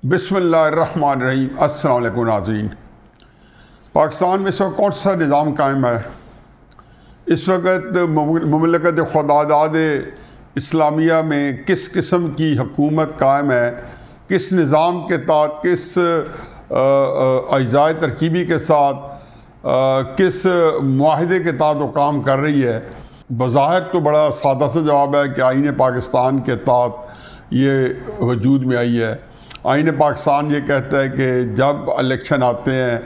بسم اللہ الرحمن الرحیم۔ السلام علیکم ناظرین۔ پاکستان میں اس وقت کون سا نظام قائم ہے؟ اس وقت مملکت خداداد اسلامیہ میں کس قسم کی حکومت قائم ہے، کس نظام کے تحت، کس اجزاء ترکیبی کے ساتھ، کس معاہدے کے تحت وہ کام کر رہی ہے؟ بظاہر تو بڑا سادہ سا جواب ہے کہ آئین پاکستان کے تحت یہ وجود میں آئی ہے۔ آئین پاکستان یہ کہتا ہے کہ جب الیکشن آتے ہیں،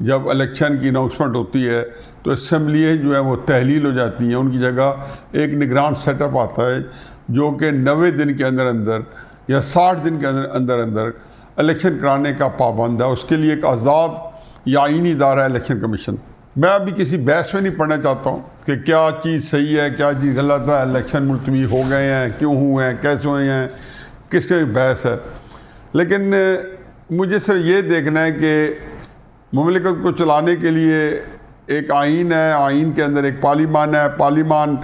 جب الیکشن کی اناؤنسمنٹ ہوتی ہے تو اسمبلیاں جو ہیں وہ تحلیل ہو جاتی ہیں، ان کی جگہ ایک نگران سیٹ اپ آتا ہے جو کہ 90 دن کے اندر اندر یا 60 دن کے اندر اندر الیکشن کرانے کا پابند ہے۔ اس کے لیے ایک آزاد یا آئینی ادارہ ہے الیکشن کمیشن۔ میں ابھی کسی بحث میں نہیں پڑھنا چاہتا ہوں کہ کیا چیز صحیح ہے، کیا چیز غلط ہے، الیکشن ملتوی ہو گئے ہیں، کیوں ہوئے ہیں، کیسے ہوئے ہیں، کس کے بحث ہے، لیکن مجھے صرف یہ دیکھنا ہے کہ مملکت کو چلانے کے لیے ایک آئین ہے، آئین کے اندر ایک پارلیمان ہے، پارلیمان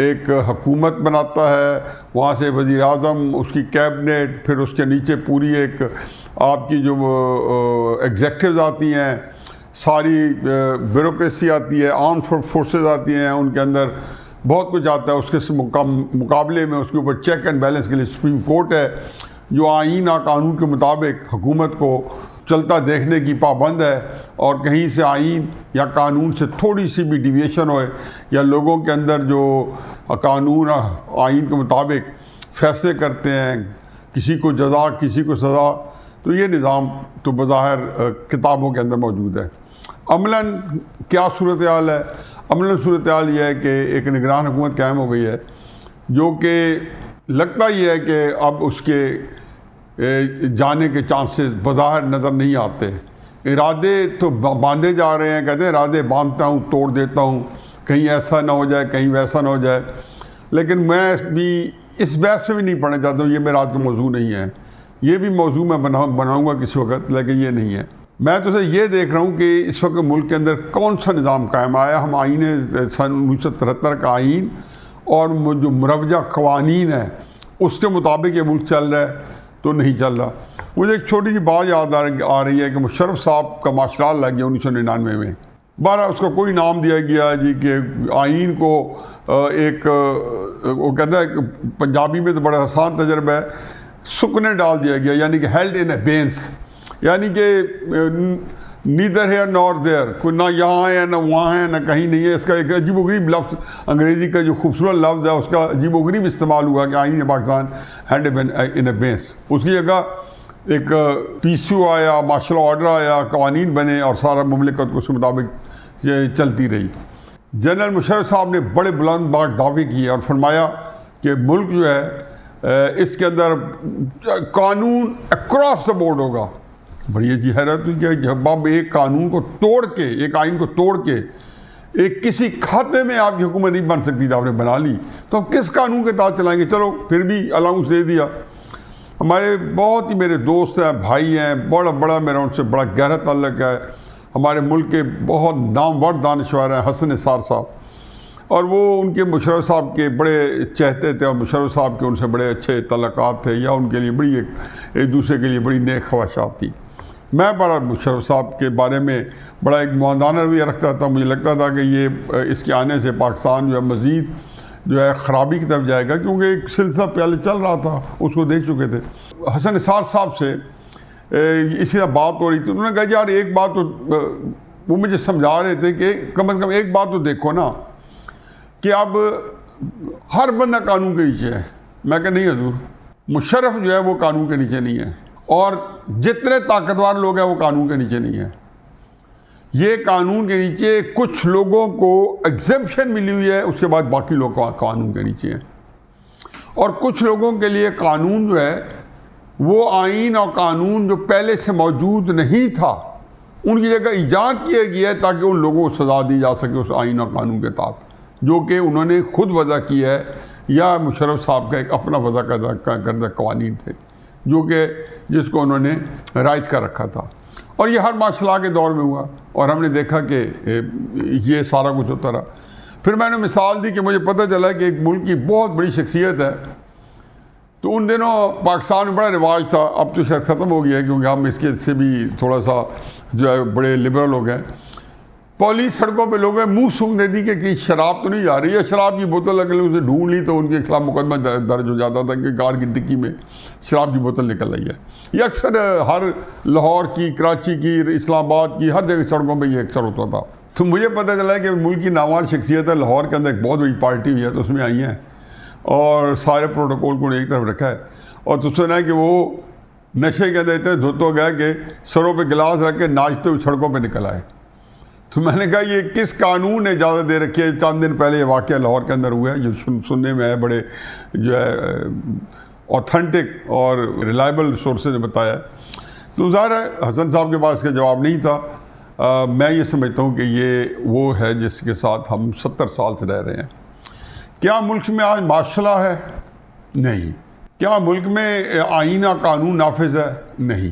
ایک حکومت بناتا ہے، وہاں سے وزیر اعظم، اس کی کیبنٹ، پھر اس کے نیچے پوری ایک آپ کی جو ایگزیکٹوز آتی ہیں، ساری بیوروکریسی آتی ہے، آرم فورسز آتی ہیں، ان کے اندر بہت کچھ آتا ہے۔ اس کے مقابلے میں اس کے اوپر چیک اینڈ بیلنس کے لیے سپریم کورٹ ہے جو آئین اور قانون کے مطابق حکومت کو چلتا دیکھنے کی پابند ہے، اور کہیں سے آئین یا قانون سے تھوڑی سی بھی ڈیویشن ہوئے یا لوگوں کے اندر جو قانون اور آئین کے مطابق فیصلے کرتے ہیں، کسی کو جزا کسی کو سزا، تو یہ نظام تو بظاہر کتابوں کے اندر موجود ہے۔ عملاً کیا صورتحال ہے؟ عملاً صورتحال یہ ہے کہ ایک نگران حکومت قائم ہو گئی ہے جو کہ لگتا یہ ہے کہ اب اس کے جانے کے چانسز بظاہر نظر نہیں آتے۔ ارادے تو باندھے جا رہے ہیں، کہتے ہیں ارادے باندھتا ہوں توڑ دیتا ہوں، کہیں ایسا نہ ہو جائے، کہیں ویسا نہ ہو جائے، لیکن میں بھی اس بحث میں بھی نہیں پڑھنا چاہتا ہوں، یہ میرا آج کا موضوع نہیں ہے۔ یہ بھی موضوع میں بناؤں گا کسی وقت، لیکن یہ نہیں ہے۔ میں تو صرف یہ دیکھ رہا ہوں کہ اس وقت ملک کے اندر کون سا نظام قائم آیا۔ ہم آئین سن 1973 کا آئین اور جو مروجہ قوانین ہیں اس کے مطابق یہ ملک چل رہا ہے تو نہیں چل رہا۔ مجھے ایک چھوٹی سی بات یاد آ رہی ہے کہ مشرف صاحب کا مارشل لاء لگ گیا 1999 میں۔ بہرحال اس کو کوئی نام دیا گیا جی کہ آئین کو ایک وہ کہتا ہے کہ پنجابی میں تو بڑا آسان تجربہ ہے، سکنے ڈال دیا گیا، یعنی کہ ہیلڈ ان ابینس، یعنی کہ نیدر ہیئر نور دیئر، کوئی نہ یہاں ہے نہ وہاں ہے نہ کہیں نہیں ہے۔ اس کا ایک عجیب و غریب لفظ انگریزی کا جو خوبصورت لفظ ہے اس کا عجیب و غریب استعمال ہوا کہ آئین پاکستان ہینڈ ان ابینس۔ اس کی جگہ ایک PCO آیا، مارشل آرڈر آیا، قوانین بنے اور سارا مملکت اس کے مطابق چلتی رہی۔ جنرل مشرف صاحب نے بڑے بلند باغ دعوے کیے اور فرمایا کہ ملک جو ہے اس کے اندر قانون اکراس دا بورڈ ہوگا۔ بڑی عجیب حیرت ہوئی کہ جب آپ ایک قانون کو توڑ کے، ایک آئین کو توڑ کے ایک کسی کھاتے میں آپ کی حکومت نہیں بن سکتی تھی، آپ نے بنا لی، تو ہم کس قانون کے تحت چلائیں گے؟ چلو پھر بھی الاؤنس دے دیا۔ ہمارے بہت ہی میرے دوست ہیں، بھائی ہیں، بڑا میرا ان سے بڑا گہرا تعلق ہے۔ ہمارے ملک کے بہت نامور دانشور ہیں حسن نثار صاحب، اور وہ ان کے مشرف صاحب کے بڑے چہتے تھے اور مشرف صاحب کے ان سے بڑے اچھے تعلقات تھے، یا ان کے لیے بڑی ایک دوسرے کے لیے بڑی نیک خواہشات تھی۔ میں بڑا مشرف صاحب کے بارے میں بڑا ایک معاندانہ رویہ رکھتا تھا۔ مجھے لگتا تھا کہ یہ اس کے آنے سے پاکستان جو ہے مزید جو ہے خرابی کی طرف جائے گا، کیونکہ ایک سلسلہ پہلے چل رہا تھا، اس کو دیکھ چکے تھے۔ حسن نثار صاحب سے اسی طرح بات ہو رہی تھی، انہوں نے کہا یار ایک بات تو وہ مجھے سمجھا رہے تھے کہ کم از کم ایک بات تو دیکھو نا کہ اب ہر بندہ قانون کے نیچے ہے۔ میں کہا نہیں حضور، مشرف جو ہے وہ قانون کے نیچے نہیں ہے، اور جتنے طاقتور لوگ ہیں وہ قانون کے نیچے نہیں ہیں۔ یہ قانون کے نیچے کچھ لوگوں کو ایگزمپشن ملی ہوئی ہے، اس کے بعد باقی لوگ قانون کے نیچے ہیں، اور کچھ لوگوں کے لیے قانون جو ہے وہ آئین اور قانون جو پہلے سے موجود نہیں تھا ان کی جگہ ایجاد کیا گیا ہے تاکہ ان لوگوں کو سزا دی جا سکے اس آئین اور قانون کے تحت، جو کہ انہوں نے خود وضع کیا ہے یا مشرف صاحب کا ایک اپنا وضع کردہ قوانین تھے جو کہ جس کو انہوں نے رائج کر رکھا تھا۔ اور یہ ہر مارشل لاء کے دور میں ہوا، اور ہم نے دیکھا کہ یہ سارا کچھ ہوتا رہا۔ پھر میں نے مثال دی کہ مجھے پتہ چلا کہ ایک ملک کی بہت بڑی شخصیت ہے تو ان دنوں پاکستان میں بڑا رواج تھا، اب تو شاید ختم ہو گیا ہے کیونکہ ہم اس کے سے بھی تھوڑا سا جو ہے بڑے لبرل ہو گئے. پولیس سڑکوں پہ لوگ منہ سونگنے دی کہ کہیں شراب تو نہیں جا رہی ہے، شراب کی بوتل اگر اسے ڈھونڈ لی تو ان کے خلاف مقدمہ درج ہو جاتا تھا کہ کار کی ڈکی میں شراب کی بوتل نکل رہی ہے. یہ اکثر ہر لاہور کی، کراچی کی، اسلام آباد کی ہر جگہ سڑکوں پہ یہ اکثر ہوتا تھا. تو مجھے پتہ چلا کہ ملک کی نامور شخصیت ہے، لاہور کے اندر ایک بہت بڑی پارٹی ہوئی ہے تو اس میں آئی ہیں اور سارے پروٹوکول کو ایک طرف رکھا ہے، اور تو سنا ہے کہ وہ نشے کے اندر اتنے دھت ہو گیا کہ سروں پہ گلاس رکھ کے ناچتے ہوئے سڑکوں پہ نکل آئے. تو میں نے کہا یہ کس قانون نے اجازت دے رکھی ہے؟ چند دن پہلے یہ واقعہ لاہور کے اندر ہوا ہے جو سننے میں ہے، بڑے جو ہے اوتھینٹک اور ریلائبل سورسز نے بتایا. تو ظاہر ہے حسن صاحب کے پاس اس کا جواب نہیں تھا. میں یہ سمجھتا ہوں کہ یہ وہ ہے جس کے ساتھ ہم 70 سال سے رہ رہے ہیں. کیا ملک میں آج معاشرہ ہے؟ نہیں. کیا ملک میں آئینہ قانون نافذ ہے؟ نہیں.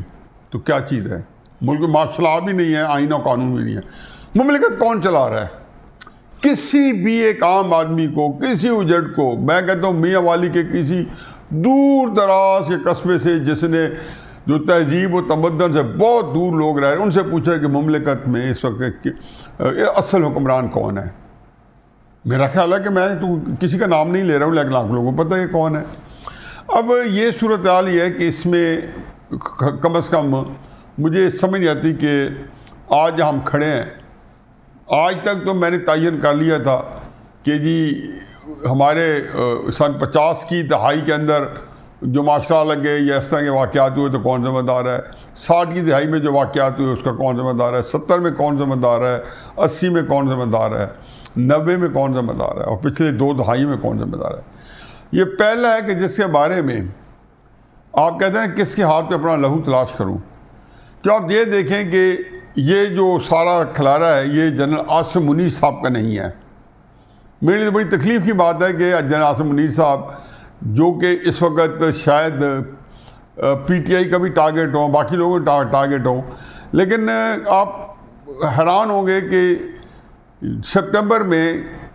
تو کیا چیز ہے؟ ملک میں معاشرہ بھی نہیں ہے، آئینہ قانون بھی نہیں ہے. مملکت کون چلا رہا ہے؟ کسی بھی ایک عام آدمی کو، کسی اجڑ کو، میں کہتا ہوں میاں والی کے کسی دور دراز کے قصبے سے جس نے جو تہذیب و تمدن سے بہت دور لوگ رہ رہے ہیں، ان سے پوچھا کہ مملکت میں اس وقت اصل حکمران کون ہے. میرا خیال ہے کہ میں تو کسی کا نام نہیں لے رہا ہوں لیکن آپ لوگوں کو پتہ ہے کون ہے. اب یہ صورتحال یہ ہے کہ اس میں کم از کم مجھے سمجھ نہیں آتی کہ آج ہم کھڑے ہیں. آج تک تو میں نے تعین کر لیا تھا کہ جی ہمارے سن 50 کی دہائی کے اندر جو معاشرہ لگے یا اس طرح کے واقعات ہوئے تو کون ذمہ دار ہے، 60 کی دہائی میں جو واقعات ہوئے اس کا کون ذمہ دار ہے، 70 میں کون ذمہ دار ہے، 80 میں کون ذمہ دار ہے، 90 میں کون ذمہ دار ہے، اور پچھلے 2 دہائی میں کون ذمہ دار ہے. یہ پہلا ہے کہ جس کے بارے میں آپ کہتے ہیں کس کے ہاتھ پہ اپنا لہو تلاش کروں. کیا آپ یہ دیکھیں کہ یہ جو سارا کھلارا ہے یہ جنرل عاصم منیر صاحب کا نہیں ہے. میرے لیے بڑی تکلیف کی بات ہے کہ جنرل عاصم منیر صاحب جو کہ اس وقت شاید پی ٹی آئی کا بھی ٹارگٹ ہوں، باقی لوگوں کا ٹارگٹ ہوں، لیکن آپ حیران ہوں گے کہ سپٹمبر میں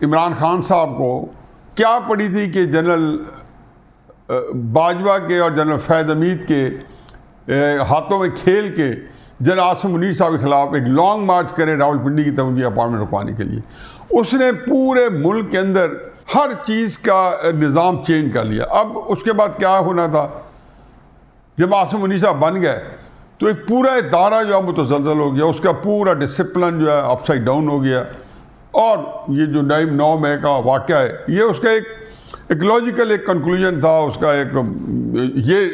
عمران خان صاحب کو کیا پڑی تھی کہ جنرل باجوہ کے اور جنرل فیض حمید کے ہاتھوں میں کھیل کے جنرل عاصم منیر صاحب کے خلاف ایک لانگ مارچ کرے راولپنڈی کی طرف اپارٹمنٹ رکوانے کے لیے. اس نے پورے ملک کے اندر ہر چیز کا نظام چینج کر لیا. اب اس کے بعد کیا ہونا تھا، جب عاصم منیر صاحب بن گئے تو ایک پورا ادارہ جو ہے متزلزل ہو گیا، اس کا پورا ڈسپلن جو ہے اپ سائڈ ڈاؤن ہو گیا. اور یہ جو 9 مئی کا واقعہ ہے یہ اس کا ایک لاجیکل ایک کنکلوژن تھا، اس کا ایک یہ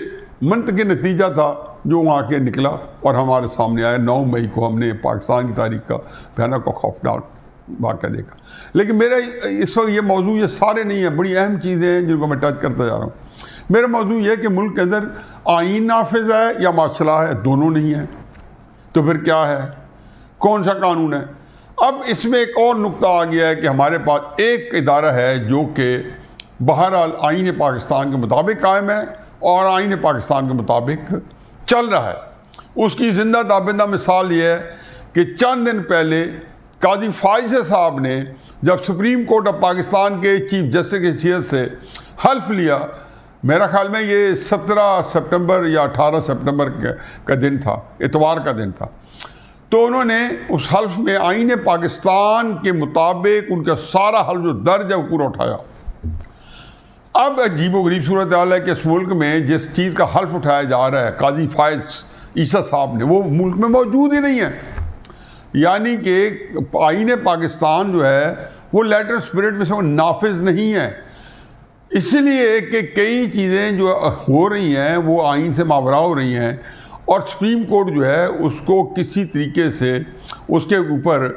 منطقی نتیجہ تھا جو وہاں کے نکلا اور ہمارے سامنے آیا. 9 مئی کو ہم نے پاکستان کی تاریخ کا بھیانک اور خوفناک واقعہ دیکھا. لیکن میرا اس وقت یہ موضوع یہ سارے نہیں ہیں، بڑی اہم چیزیں ہیں جن کو میں ٹچ کرتا جا رہا ہوں. میرا موضوع یہ ہے کہ ملک کے اندر آئین نافذ ہے یا معاشرہ ہے، دونوں نہیں ہیں. تو پھر کیا ہے، کون سا قانون ہے؟ اب اس میں ایک اور نقطہ آ گیا ہے کہ ہمارے پاس ایک ادارہ ہے جو کہ بہرحال آئین پاکستان کے مطابق قائم ہے اور آئین پاکستان کے مطابق چل رہا ہے. اس کی زندہ تابندہ مثال یہ ہے کہ چند دن پہلے قاضی فائز صاحب نے جب سپریم کورٹ آف پاکستان کے چیف جسٹس کی حیثیت سے حلف لیا، میرا خیال میں یہ 17 سپٹمبر یا 18 سپٹمبر کا دن تھا، اتوار کا دن تھا، تو انہوں نے اس حلف میں آئین پاکستان کے مطابق ان کا سارا حلف جو درج ہے وہ پورا اٹھایا. اب عجیب و غریب صورتحال ہے کہ اس ملک میں جس چیز کا حلف اٹھایا جا رہا ہے قاضی فائز عیسیٰ صاحب نے، وہ ملک میں موجود ہی نہیں ہے. یعنی کہ آئین پاکستان جو ہے وہ لیٹر اسپرٹ میں سے وہ نافذ نہیں ہے. اس لیے کہ کئی چیزیں جو ہو رہی ہیں وہ آئین سے ماورا ہو رہی ہیں، اور سپریم کورٹ جو ہے اس کو کسی طریقے سے اس کے اوپر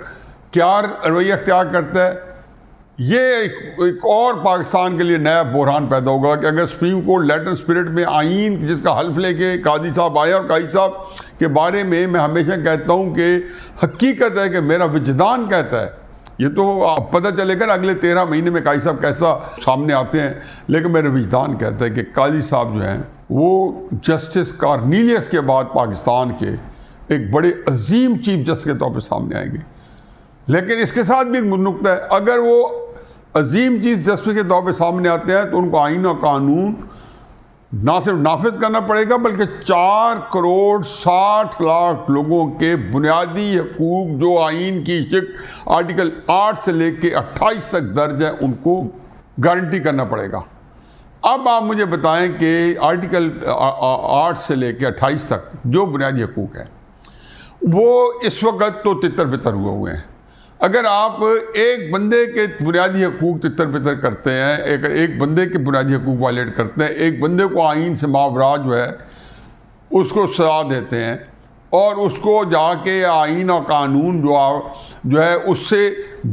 کیا رویہ اختیار کرتا ہے. یہ ایک اور پاکستان کے لیے نیا بحران پیدا ہوگا کہ اگر سپریم کورٹ لیٹر اسپرٹ میں آئین جس کا حلف لے کے قاضی صاحب آئے، اور قاضی صاحب کے بارے میں ہمیشہ کہتا ہوں کہ حقیقت ہے کہ میرا وجدان کہتا ہے، یہ تو پتہ چلے گا اگلے 13 مہینے میں قاضی صاحب کیسا سامنے آتے ہیں، لیکن میرا وجدان کہتا ہے کہ قاضی صاحب جو ہیں وہ جسٹس کارنیلیس کے بعد پاکستان کے ایک بڑے عظیم چیف جسٹس کے طور پہ سامنے آئیں گے. لیکن اس کے ساتھ بھی ایک نقطہ ہے، اگر وہ عظیم چیف جسٹس کے طور پہ سامنے آتے ہیں تو ان کو آئین و قانون نہ صرف نافذ کرنا پڑے گا بلکہ 4,60,00,000 لوگوں کے بنیادی حقوق جو آئین کی شکل آرٹیکل 8 سے لے کے 28 تک درج ہے ان کو گارنٹی کرنا پڑے گا۔ اب آپ مجھے بتائیں کہ آرٹیکل 8 سے لے کے 28 تک جو بنیادی حقوق ہیں وہ اس وقت تو تتر بتر ہوئے ہیں۔ اگر آپ ایک بندے کے بنیادی حقوق تتر بتر کرتے ہیں، ایک بندے کے بنیادی حقوق وائلیٹ کرتے ہیں، ایک بندے کو آئین سے ماورا جو ہے اس کو سزا دیتے ہیں، اور اس کو جا کے آئین اور قانون جو ہے اس سے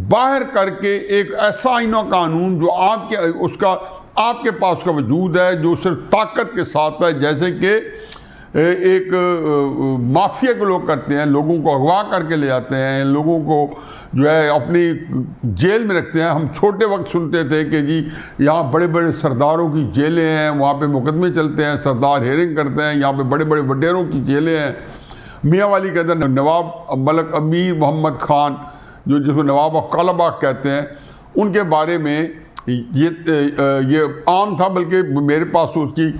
باہر کر کے ایک ایسا آئین اور قانون جو آپ کے پاس کا وجود ہے، جو صرف طاقت کے ساتھ ہے، جیسے کہ ایک مافیا کے لوگ کرتے ہیں، لوگوں کو اغوا کر کے لے جاتے ہیں، لوگوں کو جو ہے اپنی جیل میں رکھتے ہیں۔ ہم چھوٹے وقت سنتے تھے کہ جی یہاں بڑے بڑے سرداروں کی جیلیں ہیں، وہاں پہ مقدمے چلتے ہیں، سردار ہیرنگ کرتے ہیں، یہاں پہ بڑے بڑے وڈیروں کی جیلیں ہیں۔ میاں والی کے اندر نواب ملک امیر محمد خان جس کو نواب آف کالا باغ کہتے ہیں، ان کے بارے میں یہ عام تھا، بلکہ میرے پاس اس کی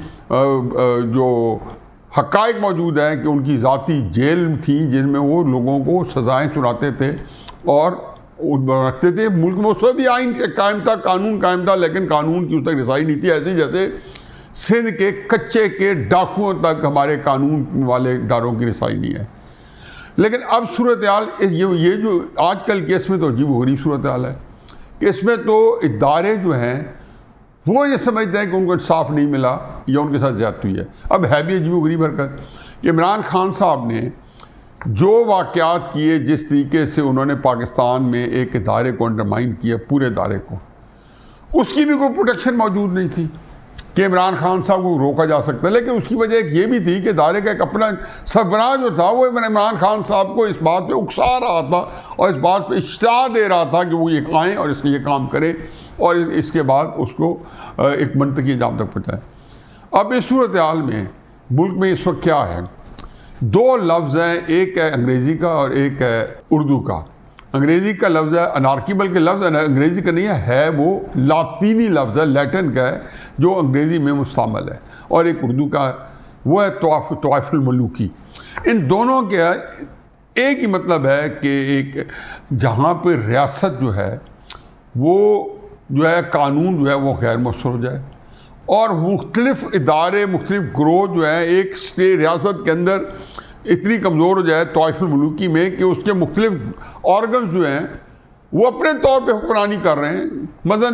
جو حقائق موجود ہیں کہ ان کی ذاتی جیل تھی جن میں وہ لوگوں کو سزائیں سناتے تھے اور رکھتے تھے۔ ملک میں اس میں بھی آئین قائم تھا، قانون قائم تھا، لیکن قانون کی اس تک رسائی نہیں تھی، ایسے جیسے سندھ کے کچے کے ڈاکوؤں تک ہمارے قانون والے اداروں کی رسائی نہیں ہے۔ لیکن اب صورتحال یہ جو آج کل کے اس میں تو عجیب و غریب صورتحال ہے کہ اس میں تو ادارے جو ہیں وہ یہ سمجھتے ہیں کہ ان کو انصاف نہیں ملا یا ان کے ساتھ زیادتی ہوئی ہے۔ اب ہے بھی عجیب و غریب حرکت کہ عمران خان صاحب نے جو واقعات کیے، جس طریقے سے انہوں نے پاکستان میں ایک ادارے کو انڈرمائن کیا، پورے ادارے کو، اس کی بھی کوئی پروٹیکشن موجود نہیں تھی کہ عمران خان صاحب کو روکا جا سکتا ہے۔ لیکن اس کی وجہ ایک یہ بھی تھی کہ ادارے کا ایک اپنا سربراہ جو تھا وہ عمران خان صاحب کو اس بات پہ اکسا رہا تھا اور اس بات پہ اشتہا دے رہا تھا کہ وہ یہ آئیں اور اس کے یہ کام کریں اور اس کے بعد اس کو ایک منطقی انجام تک پہنچائیں۔ اب اس صورتحال میں ملک میں اس وقت کیا ہے، دو لفظ ہیں، ایک ہے انگریزی کا اور ایک ہے اردو کا۔ انگریزی کا لفظ ہے انارکی، بلکہ لفظ انگریزی کا نہیں ہے وہ لاطینی لفظ ہے، لیٹن کا ہے جو انگریزی میں مستعمل ہے، اور ایک اردو کا وہ ہے طوائف الملوکی۔ ان دونوں کے ایک ہی مطلب ہے کہ ایک جہاں پہ ریاست جو ہے وہ جو ہے قانون جو ہے وہ غیر مؤثر ہو جائے، اور مختلف ادارے مختلف گروہ جو ہیں ایک ریاست کے اندر اتنی کمزور ہو جائے طوائف الملوکی میں کہ اس کے مختلف آرگنز جو ہیں وہ اپنے طور پہ حکمرانی کر رہے ہیں۔ مثلاً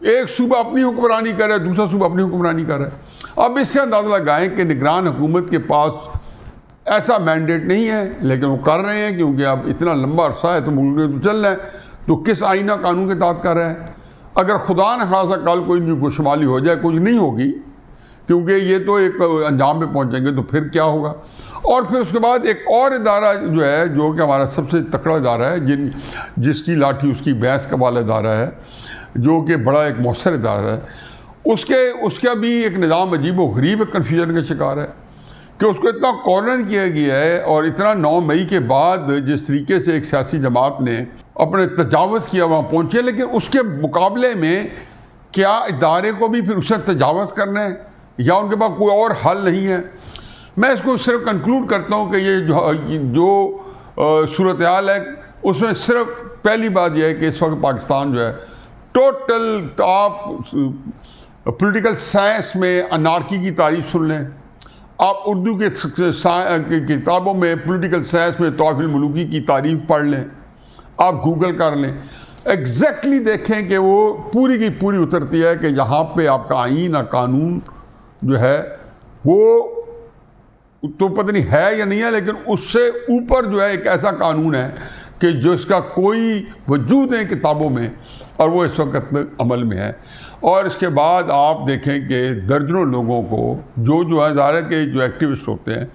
ایک صوبہ اپنی حکمرانی کر رہا ہے، دوسرا صوبہ اپنی حکمرانی کر رہا ہے۔ اب اس سے اندازہ لگائیں کہ نگران حکومت کے پاس ایسا مینڈیٹ نہیں ہے، لیکن وہ کر رہے ہیں کیونکہ اب اتنا لمبا عرصہ ہے تو ملک میں تو چل رہا ہے، تو کس آئینہ قانون کے تحت کر رہا ہے؟ اگر خدا نہ خاصا کل کوئی ان کی شمالی ہو جائے، کچھ نہیں ہوگی کیونکہ یہ تو ایک انجام پہ پہنچیں گے تو پھر کیا ہوگا؟ اور پھر اس کے بعد ایک اور ادارہ جو ہے جو کہ ہمارا سب سے تکڑا ادارہ ہے، جس کی لاٹھی اس کی بھینس کا والا ادارہ ہے، جو کہ بڑا ایک مؤثر ادارہ ہے، اس کا بھی ایک نظام عجیب و غریب کنفیوژن کا شکار ہے کہ اس کو اتنا کارنر کیا گیا ہے، اور اتنا 9 مئی کے بعد جس طریقے سے ایک سیاسی جماعت نے اپنے تجاوز کیا وہاں پہنچے، لیکن اس کے مقابلے میں کیا ادارے کو بھی پھر اسے تجاوز کرنا ہے یا ان کے پاس کوئی اور حل نہیں ہے؟ میں اس کو صرف کنکلوڈ کرتا ہوں کہ یہ جو صورتحال ہے اس میں صرف پہلی بات یہ ہے کہ اس وقت پاکستان جو ہے ٹوٹل آپ پولیٹیکل سائنس میں انارکی کی تعریف سن لیں، آپ اردو کے کتابوں میں پولیٹیکل سائنس میں طوائف الملوکی کی تعریف پڑھ لیں، آپ گوگل کر لیں، ایگزیکٹلی دیکھیں کہ وہ پوری کی پوری اترتی ہے کہ یہاں پہ آپ کا آئین اور قانون جو ہے وہ تو پتہ نہیں ہے یا نہیں ہے، لیکن اس سے اوپر جو ہے ایک ایسا قانون ہے کہ جو اس کا کوئی وجود نہیں کتابوں میں، اور وہ اس وقت عمل میں ہے۔ اور اس کے بعد آپ دیکھیں کہ درجنوں لوگوں کو جو ہے ظاہر ہے کہ جو ایکٹیوسٹ ہوتے ہیں،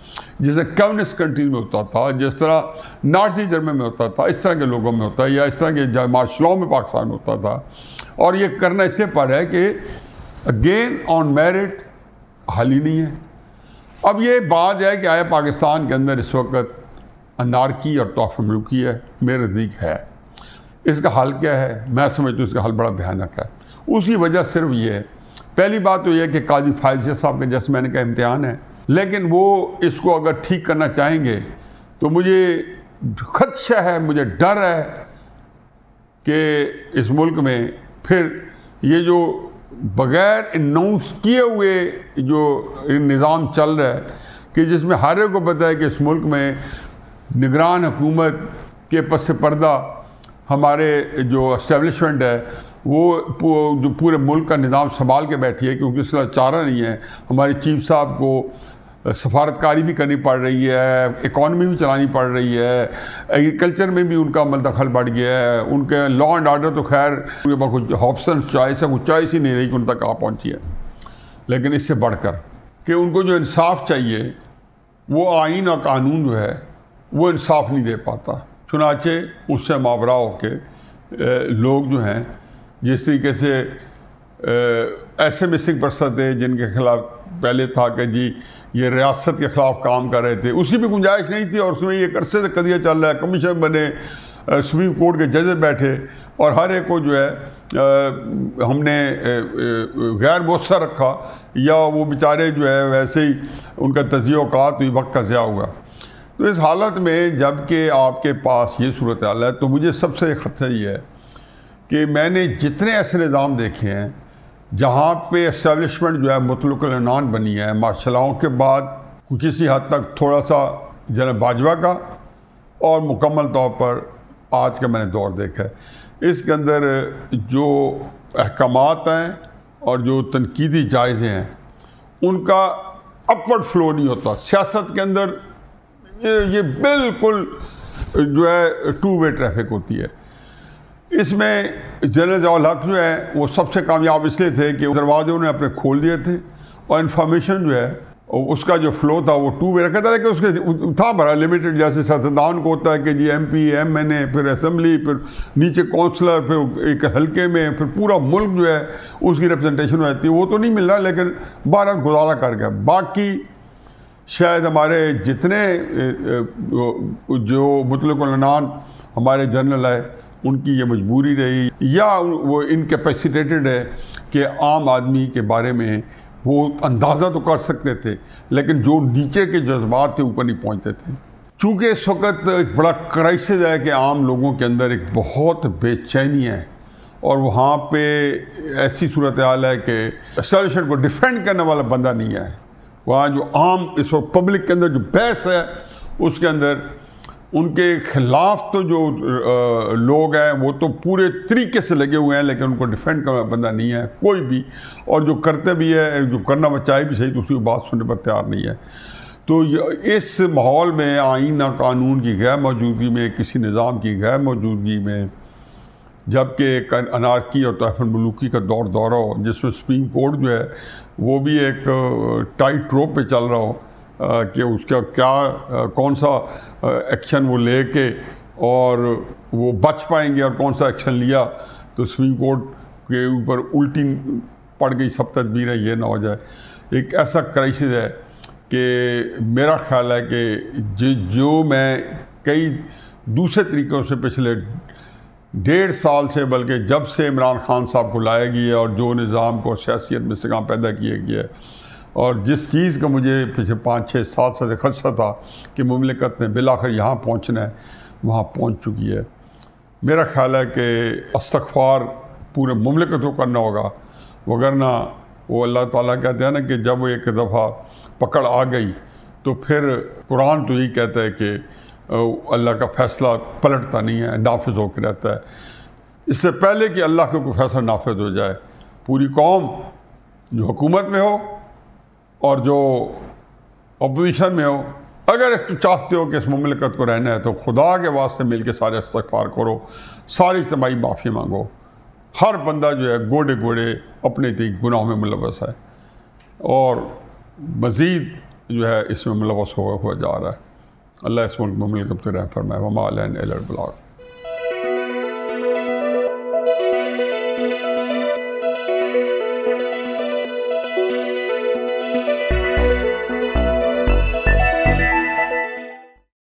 جیسے کمیونسٹ کنٹریز میں ہوتا تھا، جس طرح نازی جرمن میں ہوتا تھا، اس طرح کے لوگوں میں ہوتا ہے، یا اس طرح کے مارشل لاء میں پاکستان میں ہوتا تھا، اور یہ کرنا اس لیے پڑ ہے کہ اگین آن میرٹ حل ہی نہیں ہے۔ اب یہ بات ہے کہ آیا پاکستان کے اندر اس وقت انارکی اور طوائف الملوکی ہے، میرے نزدیک ہے۔ اس کا حل کیا ہے؟ میں سمجھتا ہوں اس کا حل بڑا بھیانک ہے۔ اس کی وجہ صرف یہ ہے پہلی بات تو یہ کہ قاضی فائز صاحب کے جسمانی کا امتحان ہے، لیکن وہ اس کو اگر ٹھیک کرنا چاہیں گے تو مجھے خدشہ ہے، مجھے ڈر ہے کہ اس ملک میں پھر یہ جو بغیر اناؤنس کیے ہوئے جو نظام چل رہا ہے کہ جس میں ہر ایک کو پتہ ہے کہ اس ملک میں نگران حکومت کے پس پردہ ہمارے جو اسٹیبلشمنٹ ہے وہ جو پورے ملک کا نظام سنبھال کے بیٹھی ہے، کیونکہ اس کا چارہ نہیں ہے۔ ہمارے چیف صاحب کو سفارتکاری بھی کرنی پڑ رہی ہے، اکانومی بھی چلانی پڑ رہی ہے، ایگریکلچر میں بھی ان کا دخل بڑھ گیا ہے، ان کے لا اینڈ آرڈر تو خیر ان کے پاس کچھ آپشن چوائس ہے، کچھ چوائس ہی نہیں رہی کہ ان تک آ پہنچی ہے، لیکن اس سے بڑھ کر کہ ان کو جو انصاف چاہیے وہ آئین اور قانون جو ہے وہ انصاف نہیں دے پاتا۔ چنانچہ اس سے ماورا ہو کے لوگ جو ہیں جس طریقے سے ایسے مسنگ پرسن تھے جن کے خلاف پہلے تھا کہ جی یہ ریاست کے خلاف کام کر رہے تھے، اس کی بھی گنجائش نہیں تھی، اور اس میں یہ عرصے سے قضیہ چل رہا ہے، کمیشن بنے، سپریم کورٹ کے ججز بیٹھے، اور ہر ایک کو جو ہے ہم نے غیر مؤثر رکھا، یا وہ بیچارے جو ہے ویسے ہی ان کا تجزیہ اوقات ہوئی، وقت کا ضیاع ہوا۔ تو اس حالت میں جب کہ آپ کے پاس یہ صورتحال ہے تو مجھے سب سے خدشہ یہ ہے کہ میں نے جتنے ایسے نظام دیکھے ہیں جہاں پہ اسٹیبلشمنٹ جو ہے مطلق العنان بنی ہے، ماشاء اللہ کے بعد کسی حد تک تھوڑا سا جناب باجوہ کا، اور مکمل طور پر آج کا میں نے دور دیکھا ہے، اس کے اندر جو احکامات ہیں اور جو تنقیدی جائزے ہیں ان کا اپورڈ فلو نہیں ہوتا۔ سیاست کے اندر یہ بالکل جو ہے ٹو وے ٹریفک ہوتی ہے۔ اس میں جنرل ضیاء الحق جو ہے وہ سب سے کامیاب اس لیے تھے کہ دروازے انہیں اپنے کھول دیے تھے، اور انفارمیشن جو ہے اس کا جو فلو تھا وہ ٹو وے رکھا تھا، لیکن اس کے تھا بڑا لمیٹڈ، جیسے سیاستدان کو ہوتا ہے کہ جی M P, M N A, پھر اسمبلی، پھر نیچے کونسلر، پھر ایک حلقے میں پھر پورا ملک جو ہے اس کی ریپرزنٹیشن ہو جاتی ہے، وہ تو نہیں مل رہا، لیکن بہرحال گزارا کر گیا۔ باقی شاید ہمارے جتنے جو مطلق العنان ہمارے جنرل ہے ان کی یہ مجبوری رہی، یا وہ انکیپیسیٹیٹڈ ہے کہ عام آدمی کے بارے میں وہ اندازہ تو کر سکتے تھے لیکن جو نیچے کے جذبات تھے اوپر نہیں پہنچتے تھے۔ چونکہ اس وقت ایک بڑا کرائسس ہے کہ عام لوگوں کے اندر ایک بہت بے چینی ہے، اور وہاں پہ ایسی صورتحال ہے کہ اسٹیبلشمنٹ کو ڈیفینڈ کرنے والا بندہ نہیں ہے۔ وہاں جو عام اس وقت پبلک کے اندر جو بحث ہے اس کے اندر ان کے خلاف تو جو لوگ ہیں وہ تو پورے طریقے سے لگے ہوئے ہیں، لیکن ان کو ڈیفینڈ کرنے والا بندہ نہیں ہے کوئی بھی، اور جو کرتے بھی ہے، جو کرنا چاہے بھی صحیح، تو اس کی بات سننے پر تیار نہیں ہے۔ تو اس ماحول میں آئین اور قانون کی غیر موجودگی میں، کسی نظام کی غیر موجودگی میں، جبکہ ایک انارکی اور طائف الملوکی کا دورہ ہو جس میں سپریم کورٹ جو ہے وہ بھی ایک ٹائٹ روپ پہ چل رہا ہو کہ اس کا کیا کون سا ایکشن وہ لے کے اور وہ بچ پائیں گے، اور کون سا ایکشن لیا تو سپریم کورٹ کے اوپر الٹی پڑ گئی سب تدبیر ہے، یہ نہ ہو جائے۔ ایک ایسا کرائسس ہے کہ میرا خیال ہے کہ جو میں کئی دوسرے طریقوں سے پچھلے 1.5 سال سے، بلکہ جب سے عمران خان صاحب کو لایا گیا اور جو نظام کو سیاست میں استحکام پیدا کیا گیا ہے، اور جس چیز کا مجھے پچھلے 5-6 سال سے خدشہ تھا کہ مملکت نے بالآخر یہاں پہنچنا ہے، وہاں پہنچ چکی ہے۔ میرا خیال ہے کہ استغفار پورے مملکت کو کرنا ہوگا، وگرنہ وہ اللہ تعالیٰ کہتے ہیں نا کہ جب وہ ایک دفعہ پکڑ آ گئی تو پھر قرآن تو یہی کہتا ہے کہ اللہ کا فیصلہ پلٹتا نہیں ہے، نافذ ہو کے رہتا ہے۔ اس سے پہلے کہ اللہ کا کوئی فیصلہ نافذ ہو جائے، پوری قوم جو حکومت میں ہو اور جو اپوزیشن میں ہو، اگر چاہتے ہو کہ اس مملکت کو رہنا ہے تو خدا کے واسطے مل کے سارے استغفار کرو، ساری اجتماعی معافی مانگو۔ ہر بندہ جو ہے گوڑے گوڑے اپنے گناہوں میں ملوث ہے، اور مزید جو ہے اس میں ملوث ہوا جا رہا ہے۔ اللہ اس ملک مملکت سے رحم فرمائے۔ وما علینا الا البلاغ۔